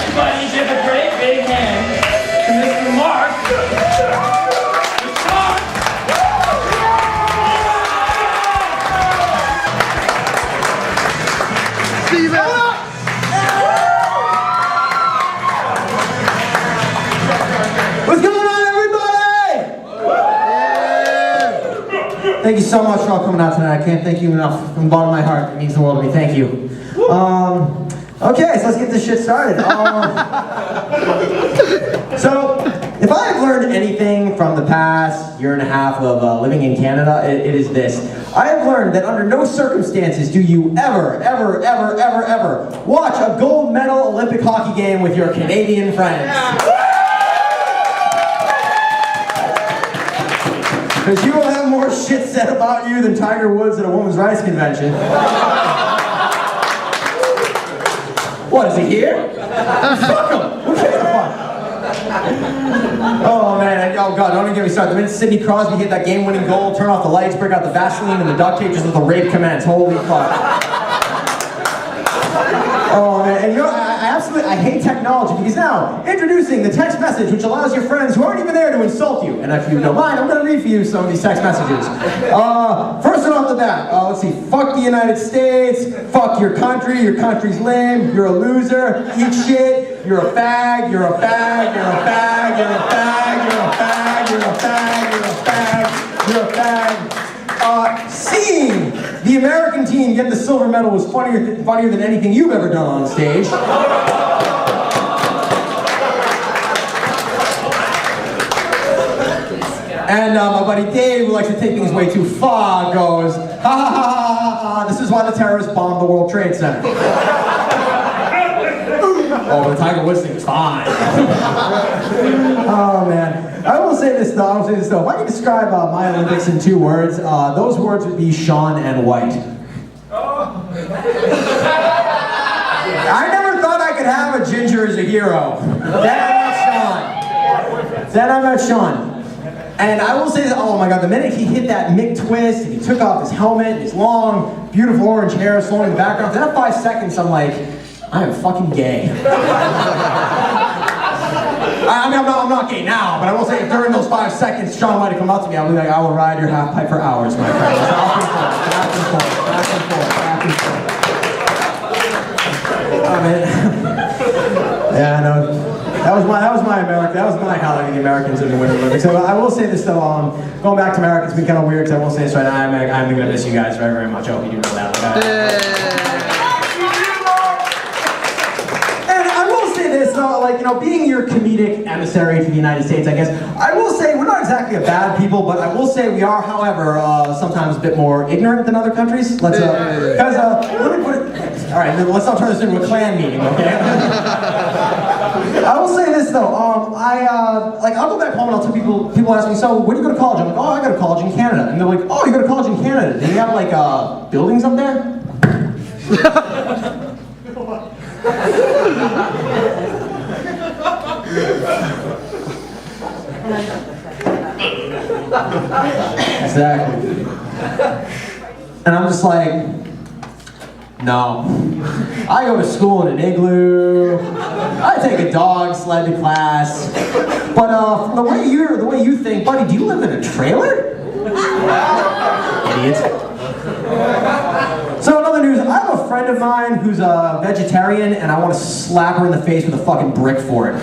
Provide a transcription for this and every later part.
Everybody give a great big hand to Mr. Mark. What's going on, everybody? Thank you so much for all coming out tonight. I can't thank you enough from the bottom of my heart. It means the world to me. Thank you. Okay, so let's get this shit started. So, if I have learned anything from the past year and a half of living in Canada, it is this. I have learned that under no circumstances do you ever watch a gold medal Olympic hockey game with your Canadian friends. Because you will have more shit said about you than Tiger Woods at a women's rights convention. What, is he here? Fuck him! Who gives a fuck? Oh man, oh god, don't even get me started. The minute Sidney Crosby hit that game-winning goal, turn off the lights, break out the Vaseline and the duct tape just as the rape commence. Holy fuck. Oh man, and you know, I hate technology because now, introducing the text message which allows your friends who aren't even there to insult you. And if you don't mind, I'm going to read for you some of these text messages. First one off the bat, let's see. Fuck the United States, fuck your country's lame, you're a loser, eat shit, you're a fag, you're a fag, you're a fag, you're a fag, you're a fag, you're a fag, you're a fag, you're a fag. Seeing the American team get the silver medal was funnier than anything you've ever done on stage. And my buddy Dave, who likes to take things way too far, goes, ha ha ha ha ha, this is why the terrorists bombed the World Trade Center. Oh, but the Tiger Woods thing was fine. Oh man. I will say this though, if I could describe my Olympics in 2 words, those words would be Sean and White. I never thought I could have a ginger as a hero. Then I met Sean. And I will say that, oh my god, the minute he hit that Mick twist, and he took off his helmet, his long, beautiful orange hair slowing in the background, for that 5 seconds I'm like, I am fucking gay. I mean, I'm not gay now, but I will say if during those 5 seconds Sean might have come up to me, I'll be like, I will ride your half pipe for hours, my friend. Back and forth. Oh man. Yeah, I know. That was my America. That was my highlighting the Americans in the Winter Olympics. So I will say this though, going back to America, it's been kind of weird because I will say this right now, I'm gonna miss you guys very, very much. I hope you do know that. Like, you know, being your comedic emissary to the United States, I guess, I will say we're not exactly a bad people, but I will say we are, however, sometimes a bit more ignorant than other countries. Let me put it, all right, let's not turn this into a Klan meeting, okay? I will say this though, I'll go back home and I'll tell people ask me, so where do you go to college? I'm like, oh, I go to college in Canada. And they're like, oh, you go to college in Canada. Do you have like, buildings up there? Exactly. And I'm just like, no. I go to school in an igloo. I take a dog sled to class. But from the way you think, buddy, do you live in a trailer? Idiot. So in other news, I have a friend of mine who's a vegetarian and I want to slap her in the face with a fucking brick for it.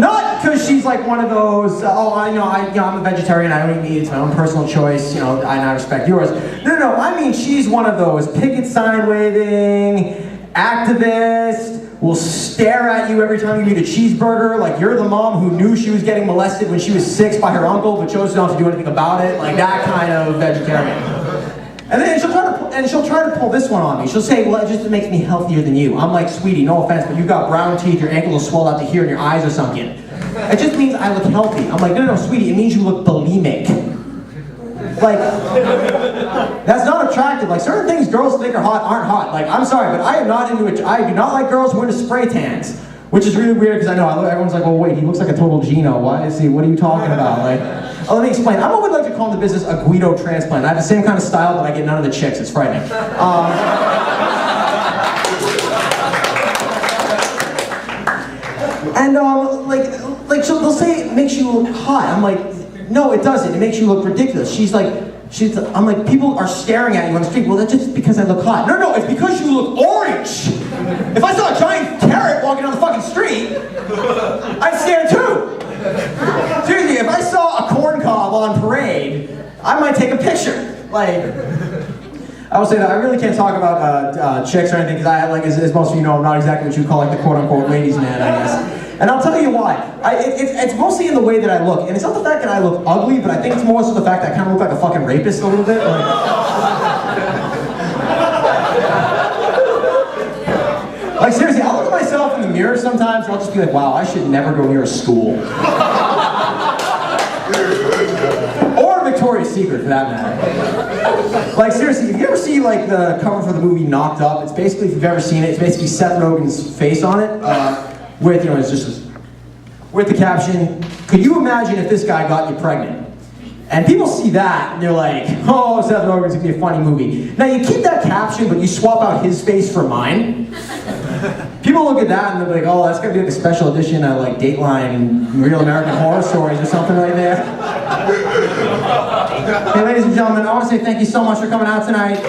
Not because she's like one of those, I'm a vegetarian, I don't eat meat, it's my own personal choice, and I respect yours. No, I mean she's one of those picket sign waving, activist, will stare at you every time you eat a cheeseburger, like you're the mom who knew she was getting molested when she was 6 by her uncle, but chose not to do anything about it, like that kind of vegetarian. And then she'll try to pull this one on me. She'll say, well, it just makes me healthier than you. I'm like, sweetie, no offense, but you've got brown teeth, your ankles are swelled out to here, and your eyes are sunken. It just means I look healthy. I'm like, no, sweetie, it means you look bulimic. Like, that's not attractive. Like, certain things girls think are hot aren't hot. Like, I'm sorry, but I am not into it. I do not like girls who are into spray tans. Which is really weird because I know everyone's like, well, wait, he looks like a total Gino. Why is he? What are you talking about? Like, let me explain. I would like to call the business a Guido transplant. I have the same kind of style, but I get none of the chicks. It's frightening. And like so they'll say it makes you look hot. I'm like, no, it doesn't. It makes you look ridiculous. I'm like, people are staring at you on the street. Well, that's just because I look hot. No, it's because you look orange. If I saw a giant carrot walking down the fucking street, I'd stare too. Seriously, if I saw a corn cob on parade, I might take a picture. Like, I will say that I really can't talk about chicks or anything because I, like, as most of you know, I'm not exactly what you call like the quote-unquote ladies' man, I guess. And I'll tell you why. It's mostly in the way that I look, and it's not the fact that I look ugly, but I think it's more so the fact that I kind of look like a fucking rapist a little bit. Like seriously, I'll look at myself in the mirror sometimes, and I'll just be like, wow, I should never go near a school. Or Victoria's Secret, for that matter. Like seriously, if you ever see like the cover for the movie Knocked Up, it's basically, if you've ever seen it, it's basically Seth Rogen's face on it. With, you know, it's just with the caption, could you imagine if this guy got you pregnant? And people see that and they're like, oh, Seth Rogen's gonna be a funny movie. Now you keep that caption, but you swap out his face for mine. People look at that and they're like, oh, that's gonna be like a special edition of like Dateline Real American Horror Stories or something right there. Hey, ladies and gentlemen, I want to say thank you so much for coming out tonight.